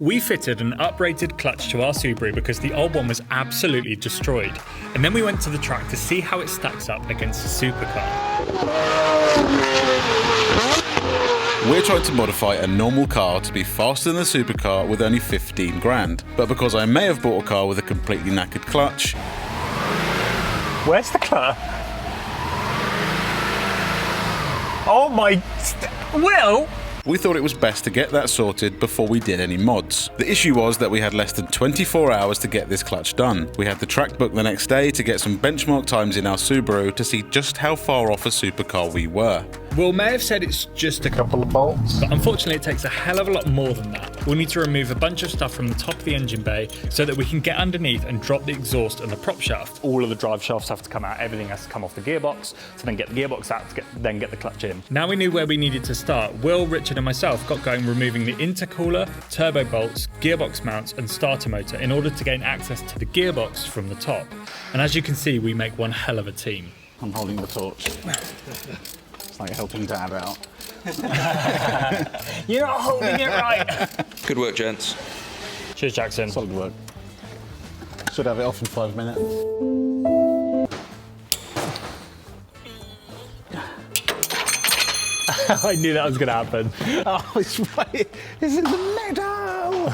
We fitted an uprated clutch to our Subaru because the old one was absolutely destroyed. And then we went to the track to see how it stacks up against a supercar. We're trying to modify a normal car to be faster than a supercar with only 15 grand. But because I may have bought a car with a completely knackered clutch... Where's the clutch? Oh my... Will? We thought it was best to get that sorted before we did any mods. The issue was that we had less than 24 hours to get this clutch done. We had the track book the next day to get some benchmark times in our Subaru to see just how far off a supercar we were. Will may have said it's just a couple of bolts, but unfortunately it takes a hell of a lot more than that. We'll need to remove a bunch of stuff from the top of the engine bay so that we can get underneath and drop the exhaust and the prop shaft. All of the drive shafts have to come out, everything has to come off the gearbox, to then get the gearbox out, to then get the clutch in. Now we knew where we needed to start. Will, Richard and myself got going removing the intercooler, turbo bolts, gearbox mounts and starter motor in order to gain access to the gearbox from the top. And as you can see, we make one hell of a team. I'm holding the torch. It's like helping Dad out. You're not holding it right. Good work, gents. Cheers, Jackson. Solid work. Should have it off in 5 minutes. I knew that was going to happen. Oh, it's right. It's in the middle.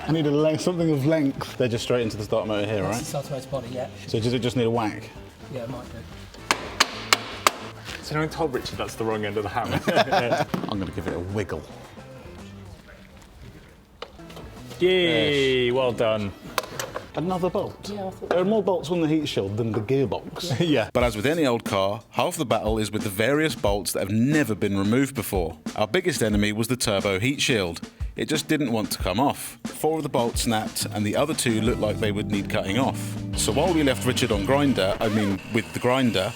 I need something of length. They're just straight into the starter motor here, right? That's the starter motor body, yeah. So does it just need a whack? Yeah, it might do. So I told Richard that's the wrong end of the hammer. I'm going to give it a wiggle. Yay, well done. Another bolt? Yeah, I thought... There are more bolts on the heat shield than the gearbox. Yeah. But as with any old car, half the battle is with the various bolts that have never been removed before. Our biggest enemy was the turbo heat shield. It just didn't want to come off. 4 of the bolts snapped and the other 2 looked like they would need cutting off. So while we left Richard with the grinder,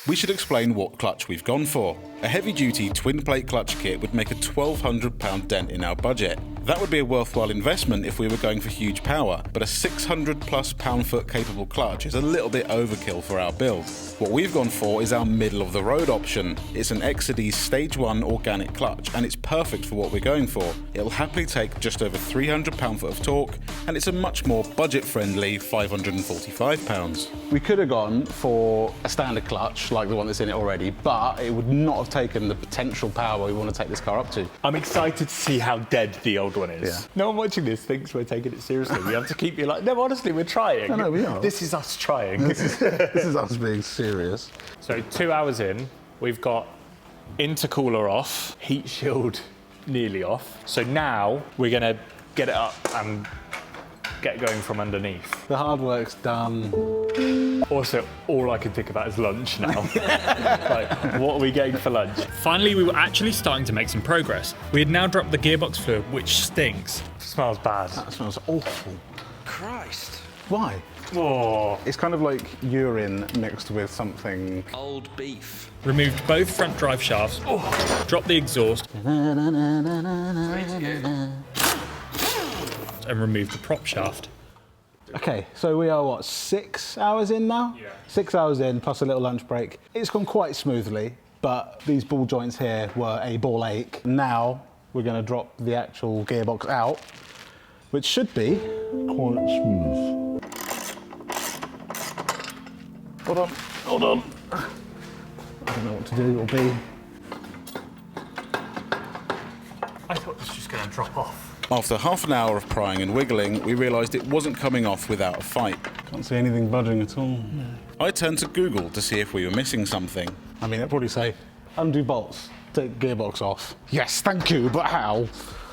we should explain what clutch we've gone for. A heavy-duty twin-plate clutch kit would make a £1,200 dent in our budget. That would be a worthwhile investment if we were going for huge power, but a 600+ pound-foot capable clutch is a little bit overkill for our build. What we've gone for is our middle-of-the-road option. It's an Exodus Stage 1 organic clutch, and it's perfect for what we're going for. It'll happily take just over 300 pound-foot of torque, and it's a much more budget-friendly £545. We could have gone for a standard clutch, like the one that's in it already, but it would not have taken the potential power we want to take this car up to. I'm excited to see how dead the old one is. Yeah. No one watching this thinks we're taking it seriously. We have to keep you like, no, honestly, we're trying. No, we are. This is us trying. This is us being serious. So 2 hours in, we've got intercooler off, heat shield nearly off. So now we're gonna get it up and get going from underneath. The hard work's done. Also, all I can think about is lunch now. Like, what are we getting for lunch? Finally, we were actually starting to make some progress. We had now dropped the gearbox fluid, which stinks. Smells bad. That smells awful. Christ. Why? Oh. It's kind of like urine mixed with something. Old beef. Removed both front drive shafts, dropped the exhaust, and removed the prop shaft. Okay, so we are, what, 6 hours in now? Yeah. 6 hours in, plus a little lunch break. It's gone quite smoothly, but these ball joints here were a ball ache. Now we're going to drop the actual gearbox out, which should be quite smooth. Hold on, hold on. I don't know what to do or be. I thought it was just going to drop off. After half an hour of prying and wiggling, we realised it wasn't coming off without a fight. Can't see anything budging at all. I turned to Google to see if we were missing something. I mean, it'd probably say, undo bolts, take gearbox off. Yes, thank you, but how? It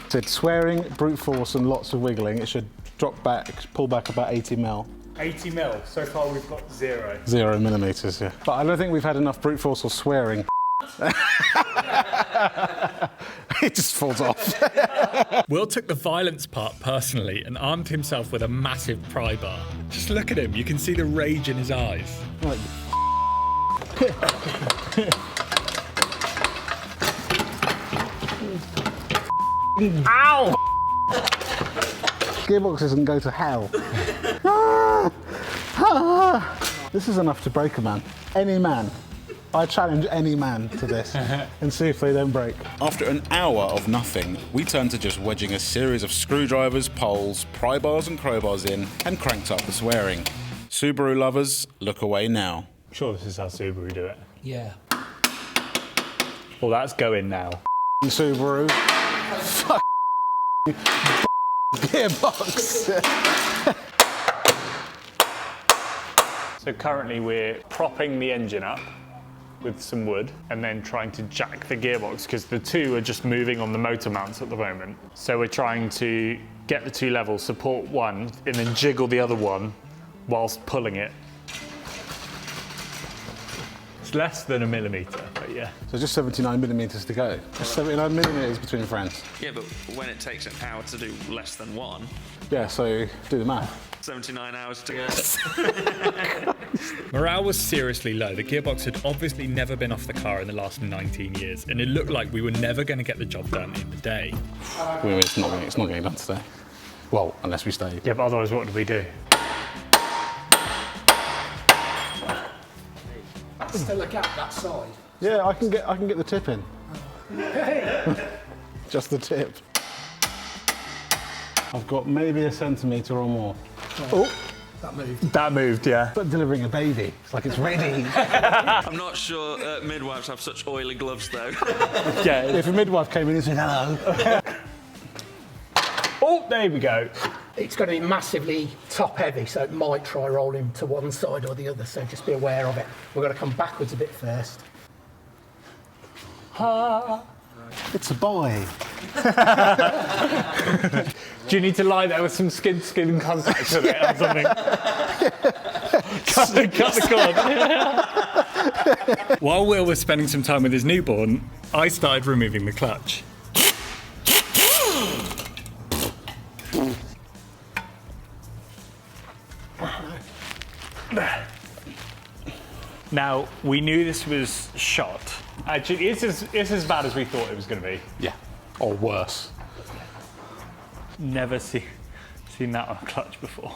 said swearing, brute force and lots of wiggling. It should drop back, pull back about 80 mil. 80 mil. So far we've got 0. 0 millimeters, yeah. But I don't think we've had enough brute force or swearing. It just falls off. Will took the violence part personally and armed himself with a massive pry bar. Just look at him, you can see the rage in his eyes. Like, Ow! gearboxes can go to hell. This is enough to break a man. Any man. I challenge any man to this and see if they don't break. After an hour of nothing, we turned to just wedging a series of screwdrivers, poles, pry bars and crowbars in and cranked up the swearing. Subaru lovers, look away now. I'm sure this is how Subaru do it. Yeah. Well, that's going now. Subaru. Fuck gearbox. So currently we're propping the engine up with some wood and then trying to jack the gearbox because the two are just moving on the motor mounts at the moment. So we're trying to get the two levels, support one, and then jiggle the other one whilst pulling it. It's less than a millimetre, but yeah. So just 79 millimetres to go. Just 79 millimetres between friends. Yeah, but when it takes an hour to do less than one, Yeah, so do the math. 79 hours to go. Morale was seriously low. The gearbox had obviously never been off the car in the last 19 years, and it looked like we were never going to get the job done in the day. Well, it's not getting done today. Well, unless we stay. Yeah, but otherwise what do we do? Still a gap that side. Yeah, I can get the tip in. Just the tip. I've got maybe a centimetre or more. Oh, That moved. That moved, yeah. but delivering a baby. It's like it's ready. I'm not sure midwives have such oily gloves, though. Yeah. If a midwife came in and said hello. Oh, there we go. It's going to be massively top heavy, so it might try rolling to one side or the other, so just be aware of it. We're going to come backwards a bit first. It's a boy. Do you need to lie there with some skin contact with it or something? cut the cord. While Will was spending some time with his newborn, I started removing the clutch. Now, we knew this was shot. Actually, it's as bad as we thought it was going to be. Yeah, or worse. Never seen that on a clutch before.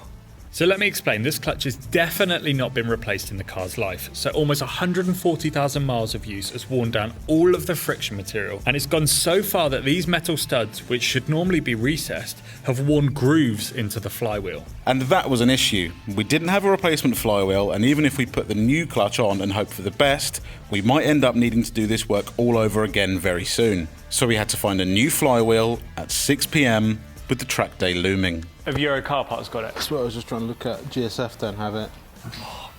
So let me explain. This clutch has definitely not been replaced in the car's life. So almost 140,000 miles of use has worn down all of the friction material. And it's gone so far that these metal studs, which should normally be recessed, have worn grooves into the flywheel. And that was an issue. We didn't have a replacement flywheel, and even if we put the new clutch on and hope for the best, we might end up needing to do this work all over again very soon. So we had to find a new flywheel at 6 p.m. with the track day looming. Have Euro Car Parts got it? That's what I was just trying to look at. GSF don't have it.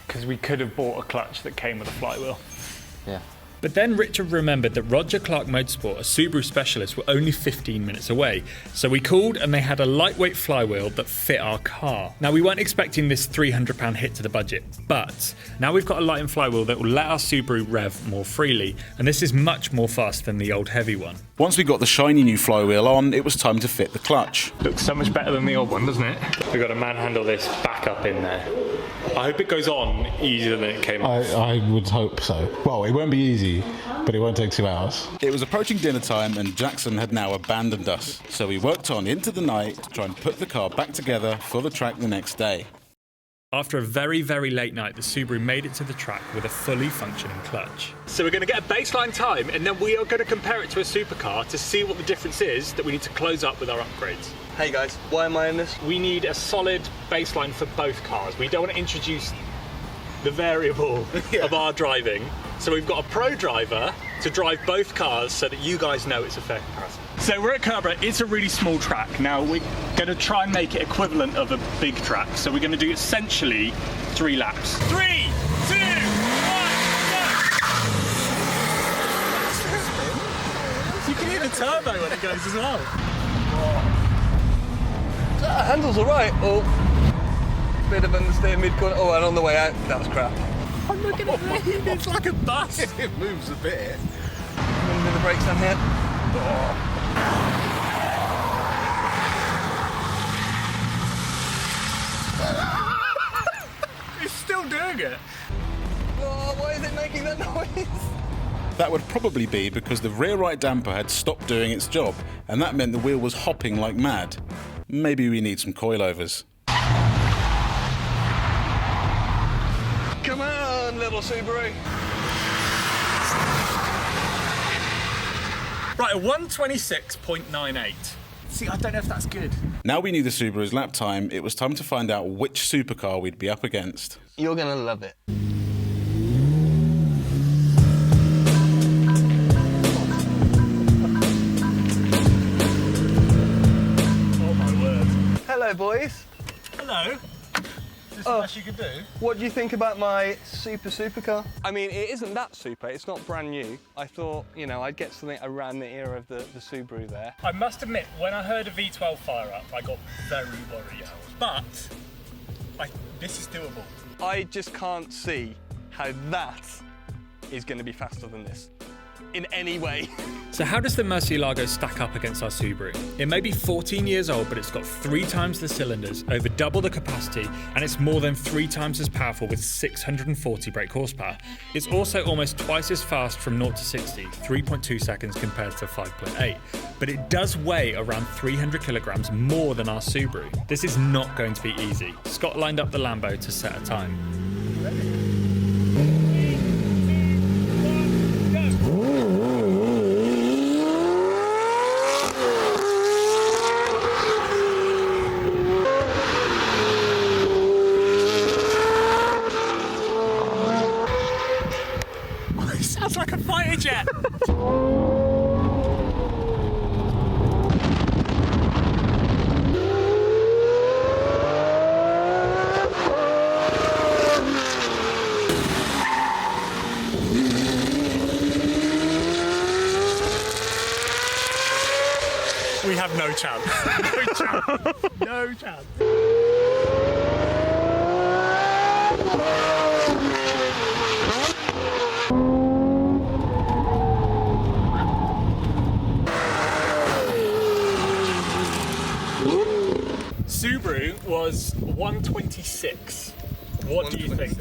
Because we could have bought a clutch that came with a flywheel. Yeah. But then Richard remembered that Roger Clark Motorsport, a Subaru specialist, were only 15 minutes away. So we called and they had a lightweight flywheel that fit our car. Now we weren't expecting this £300 hit to the budget, but now we've got a light and flywheel that will let our Subaru rev more freely, and this is much more fast than the old heavy one. Once we got the shiny new flywheel on, it was time to fit the clutch. Looks so much better than the old one, doesn't it? We've got to manhandle this back up in there. I hope it goes on easier than it came off. I would hope so. Well, it won't be easy, but it won't take 2 hours. It was approaching dinner time and Jackson had now abandoned us. So we worked on into the night to try and put the car back together for the track the next day. After a very, very late night, the Subaru made it to the track with a fully functioning clutch. So we're going to get a baseline time and then we are going to compare it to a supercar to see what the difference is that we need to close up with our upgrades. Hey guys, why am I in this? We need a solid baseline for both cars. We don't want to introduce the variable of our driving. So we've got a pro driver to drive both cars so that you guys know it's a fair comparison. So we're at Kerbera. It's a really small track. Now we're going to try and make it equivalent of a big track. So we're going to do essentially 3 laps. 3, 2, 1, go! You can hear the turbo when it goes as well. That handle's alright. Oh, bit of understeer mid-corner. Oh, and on the way out, that was crap. I'm looking at me. It's like a bus. It moves a bit. I'm going to do the brakes down here. Oh. It's still doing it. Oh, why is it making that noise? That would probably be because the rear right damper had stopped doing its job, and that meant the wheel was hopping like mad. Maybe we need some coilovers. Come on, little Subaru. Right, a 126.98. See, I don't know if that's good. Now we knew the Subaru's lap time, it was time to find out which supercar we'd be up against. You're gonna love it. Oh my word. Hello, boys. Hello. Is this the best you could do? What do you think about my supercar? I mean, it isn't that super, it's not brand new. I thought, you know, I'd get something around the era of the Subaru there. I must admit, when I heard a V12 fire up, I got very worried. But this is doable. I just can't see how that is going to be faster than this in any way. So how does the Murcielago stack up against our Subaru? It may be 14 years old, but it's got 3 times the cylinders, over double the capacity, and it's more than 3 times as powerful with 640 brake horsepower. It's also almost twice as fast from 0 to 60, 3.2 seconds compared to 5.8. But it does weigh around 300 kilograms more than our Subaru. This is not going to be easy. Scott lined up the Lambo to set a time. Sounds like a fighter jet! We have no chance. No chance. No chance. Subaru was 126. What do you think?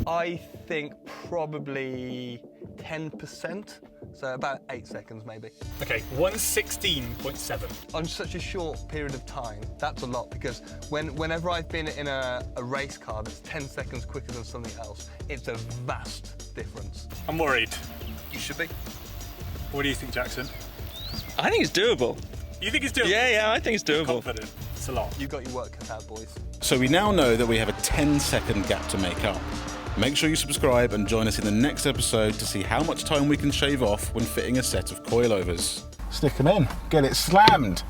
I think probably 10%, so about 8 seconds maybe. Okay, 116.7. On such a short period of time, that's a lot, because whenever I've been in a race car that's 10 seconds quicker than something else, it's a vast difference. I'm worried. You should be. What do you think, Jackson? I think it's doable. You think it's doable? Yeah, I think it's doable. Confident. It's a lot. You've got your work cut out, boys. So we now know that we have a 10-second gap to make up. Make sure you subscribe and join us in the next episode to see how much time we can shave off when fitting a set of coilovers. Stick them in, get it slammed.